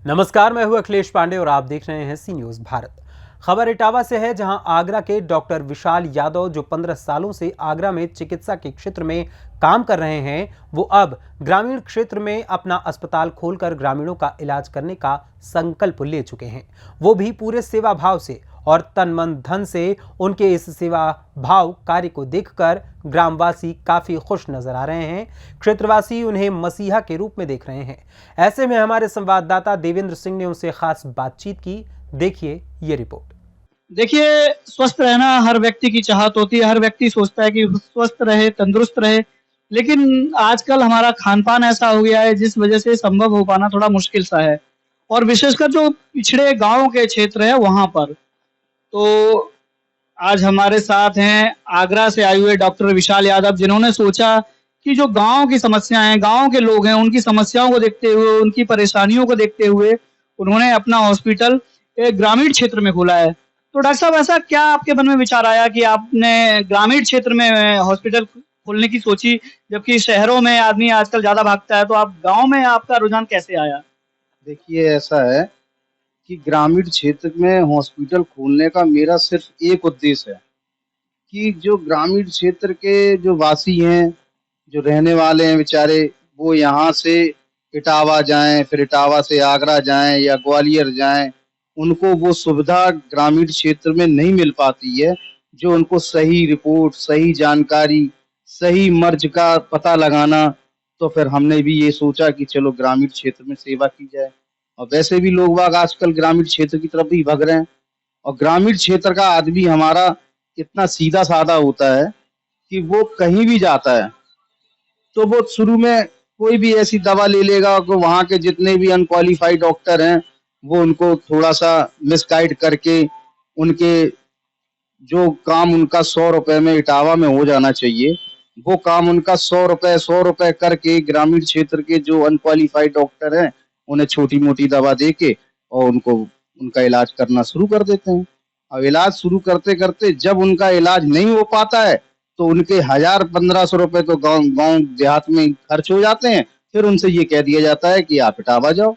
नमस्कार, मैं हूं अखिलेश पांडे और आप देख रहे हैं सी न्यूज भारत। खबर इटावा से है, जहां आगरा के डॉक्टर विशाल यादव, जो 15 सालों से आगरा में चिकित्सा के क्षेत्र में काम कर रहे हैं, वो अब ग्रामीण क्षेत्र में अपना अस्पताल खोलकर ग्रामीणों का इलाज करने का संकल्प ले चुके हैं। वो भी पूरे सेवा भाव से और तन मन धन से। उनके इस सेवा भाव कार्य को देखकर ग्रामवासी काफी खुश नजर आ रहे हैं। क्षेत्रवासी उन्हें मसीहा के रूप में देख रहे हैं। ऐसे में हमारे संवाददाता देवेंद्र सिंह ने उनसे खास बातचीत की। देखिए ये रिपोर्ट। देखिए, स्वस्थ रहना हर व्यक्ति की चाहत होती है। हर व्यक्ति सोचता है कि स्वस्थ रहे, तंदुरुस्त रहे। लेकिन आजकल हमारा खान-पान ऐसा हो गया है जिस वजह से संभव हो पाना थोड़ा मुश्किल सा है, और विशेषकर जो पिछड़े गाँव के क्षेत्र है वहाँ पर। तो आज हमारे साथ हैं आगरा से आए हुए डॉक्टर विशाल यादव, जिन्होंने सोचा कि जो गाँव की समस्याएँ हैं, गाँव के लोग हैं, उनकी समस्याओं को देखते हुए, उनकी परेशानियों को देखते हुए उन्होंने अपना हॉस्पिटल एक ग्रामीण क्षेत्र में खोला है। तो डॉक्टर साहब, ऐसा क्या आपके मन में विचार आया कि आपने ग्रामीण क्षेत्र में हॉस्पिटल खोलने की सोची, जबकि शहरों में आदमी आजकल ज़्यादा भागता है, तो आप गाँव में आपका रुझान कैसे आया? देखिए, ऐसा है कि ग्रामीण क्षेत्र में हॉस्पिटल खोलने का मेरा सिर्फ एक उद्देश्य है कि जो ग्रामीण क्षेत्र के जो वासी हैं, जो रहने वाले हैं बेचारे, वो यहाँ से इटावा जाएँ, फिर इटावा से आगरा जाएँ या ग्वालियर जाएँ। उनको वो सुविधा ग्रामीण क्षेत्र में नहीं मिल पाती है, जो उनको सही रिपोर्ट, सही जानकारी, सही मर्ज का पता लगाना। तो फिर हमने भी ये सोचा कि चलो ग्रामीण क्षेत्र में सेवा की जाए। और वैसे भी लोग बाग आजकल ग्रामीण क्षेत्र की तरफ ही भग रहे हैं। और ग्रामीण क्षेत्र का आदमी हमारा इतना सीधा-साधा होता है कि वो कहीं भी जाता है, तो वो शुरू में कोई भी ऐसी दवा ले लेगा कि वहाँ के जितने भी अनक्वालिफाइड डॉक्टर हैं, वो उनको थोड़ा-सा मिसगाइड करके उनके जो काम उनका ₹100 में इटावा में हो जाना चाहिए, वो काम उनका ₹100 करके ग्रामीण क्षेत्र के जो अनक्वालिफाइड डॉक्टर हैं, उन्हें छोटी-मोटी दवा देके और उनको उनका इलाज करना शुरू कर देते हैं। अब इलाज शुरू करते-करते जब उनका इलाज नहीं हो पाता है, तो उनके ₹1000-1500 तो गाँव गाँव देहात में खर्च हो जाते हैं। फिर उनसे ये कह दिया जाता है कि आप इटावा जाओ।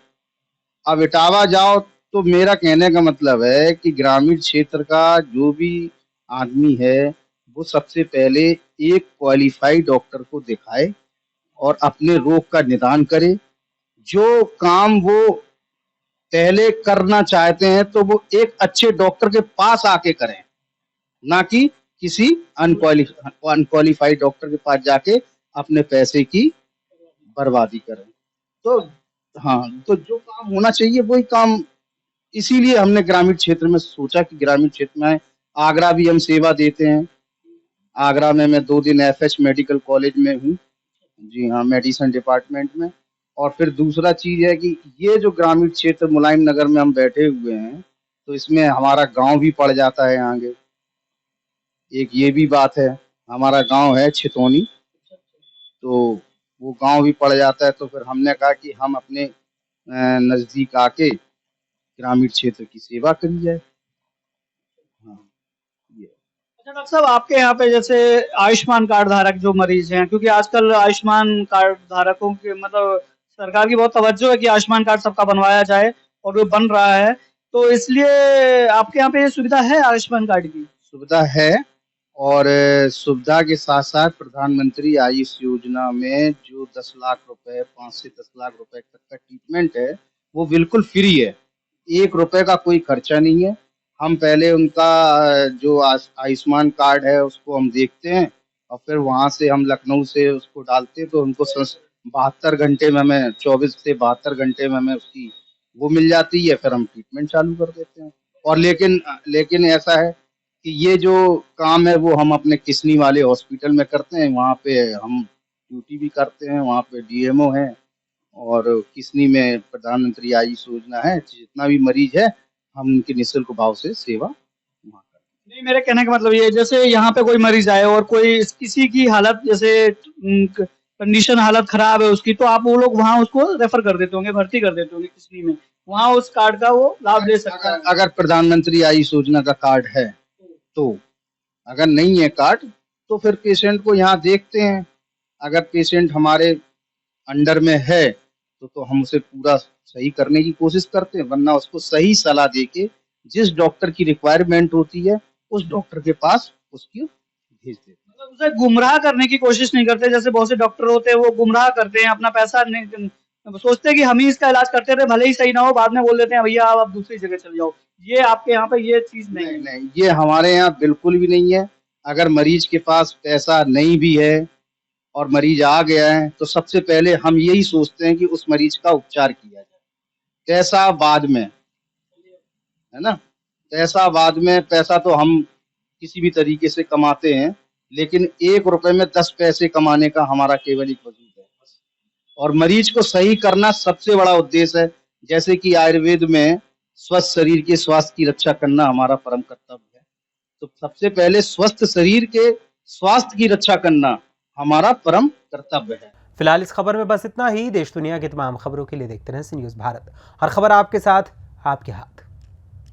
अब इटावा जाओ, तो मेरा कहने का मतलब है कि ग्रामीण क्षेत्र का जो भी आदमी है, वो सबसे पहले एक क्वालिफाइड डॉक्टर को दिखाए और अपने रोग का निदान करे। जो काम वो पहले करना चाहते हैं, तो वो एक अच्छे डॉक्टर के पास आके करें, ना कि किसी अनक्वालिफाइड डॉक्टर के पास जाके अपने पैसे की बर्बादी करें। तो हाँ, तो जो काम होना चाहिए वही काम, इसीलिए हमने ग्रामीण क्षेत्र में सोचा कि ग्रामीण क्षेत्र में आगरा भी हम सेवा देते हैं। आगरा में मैं 2 दिन एफएच मेडिकल कॉलेज में हूँ। जी हाँ, मेडिसिन डिपार्टमेंट में। और फिर दूसरा चीज़ है कि ये जो ग्रामीण क्षेत्र मुलायम नगर में हम बैठे हुए हैं, तो इसमें हमारा गाँव भी पड़ जाता है आगे। एक ये भी बात है, हमारा गाँव है छितौनी, तो वो गाँव भी पड़ जाता है। तो फिर हमने कहा कि हम अपने नज़दीक आके ग्रामीण क्षेत्र की सेवा करी जाए। हाँ, ये। अच्छा डॉक्टर साहब, आपके यहाँ पे जैसे आयुष्मान कार्ड धारक जो मरीज हैं, क्योंकि आजकल आयुष्मान कार्ड धारकों के मतलब सरकार की बहुत तवज्जो है कि आयुष्मान कार्ड सबका बनवाया जाए, और वो बन रहा है। तो इसलिए आपके यहाँ पे ये सुविधा है आयुष्मान कार्ड की? सुविधा है। और सुविधा के साथ-साथ प्रधानमंत्री आयुष योजना में जो 10 लाख रुपए, 5 से 10 लाख रुपए तक का ट्रीटमेंट है, वो बिल्कुल फ्री है। ₹1 का कोई खर्चा नहीं है। हम पहले उनका जो आयुष्मान कार्ड है उसको हम देखते हैं, और फिर वहाँ से हम लखनऊ से उसको डालते हैं, तो उनको 72 घंटे में हमें, 24 से 72 घंटे में हमें उसकी वो मिल जाती है, फिर हम ट्रीटमेंट चालू कर देते हैं। और लेकिन ऐसा है कि ये जो काम है वो हम अपने किसनी वाले हॉस्पिटल में करते हैं। वहाँ पे हम ड्यूटी भी करते हैं, वहाँ पे डीएमओ हैं, और किसनी में प्रधानमंत्री आयुष योजना है। जितना भी मरीज है, हम उनकी निःशुल्क भाव से सेवा वहाँ करते नहीं, मेरे कहने का मतलब ये है, जैसे यहाँ पे कोई मरीज आए और कोई किसी की हालत जैसे कंडीशन हालत खराब है उसकी, तो आप वो लोग वहाँ उसको रेफर कर देते होंगे, भर्ती कर देते होंगे किसी में, वहाँ उस कार्ड का वो लाभ ले हैं। सकता है। अगर प्रधानमंत्री आयुष योजना का कार्ड है तो, अगर नहीं है कार्ड, तो फिर पेशेंट को यहाँ देखते हैं। अगर पेशेंट हमारे अंडर में है, तो हम उसे पूरा सही करने की कोशिश करते हैं, वरना उसको सही सलाह देके जिस डॉक्टर की रिक्वायरमेंट होती है उस डॉक्टर के पास उसकी भेज देते हैं। मतलब उसे गुमराह करने की कोशिश नहीं करते, जैसे बहुत से डॉक्टर होते हैं वो गुमराह करते हैं, अपना पैसा नहीं सोचते हैं कि हम ही इसका इलाज करते थे, भले ही सही ना हो, बाद में बोल देते हैं भैया आप दूसरी जगह चले जाओ। ये आपके यहाँ पे ये चीज नहीं नहीं है। नहीं, ये हमारे यहाँ बिल्कुल भी नहीं है। अगर मरीज के पास पैसा नहीं भी है और मरीज आ गया है तो सबसे पहले हम यही सोचते हैं कि उस मरीज का उपचार किया जाए, पैसा बाद में, है ना। पैसा बाद में, पैसा तो हम किसी भी तरीके से कमाते हैं, लेकिन 1 रुपए में 10 पैसे कमाने का हमारा केवल एक वजूद है। और मरीज को सही करना सबसे बड़ा उद्देश्य है। जैसे कि आयुर्वेद में स्वस्थ शरीर के स्वास्थ्य की रक्षा करना हमारा परम कर्तव्य है, तो सबसे पहले स्वस्थ शरीर के स्वास्थ्य की रक्षा करना हमारा परम कर्तव्य है। फिलहाल इस खबर में बस इतना ही। देश दुनिया की तमाम खबरों के लिए देखते रहें सी न्यूज़ भारत। हर खबर आपके साथ, आपके हाथ।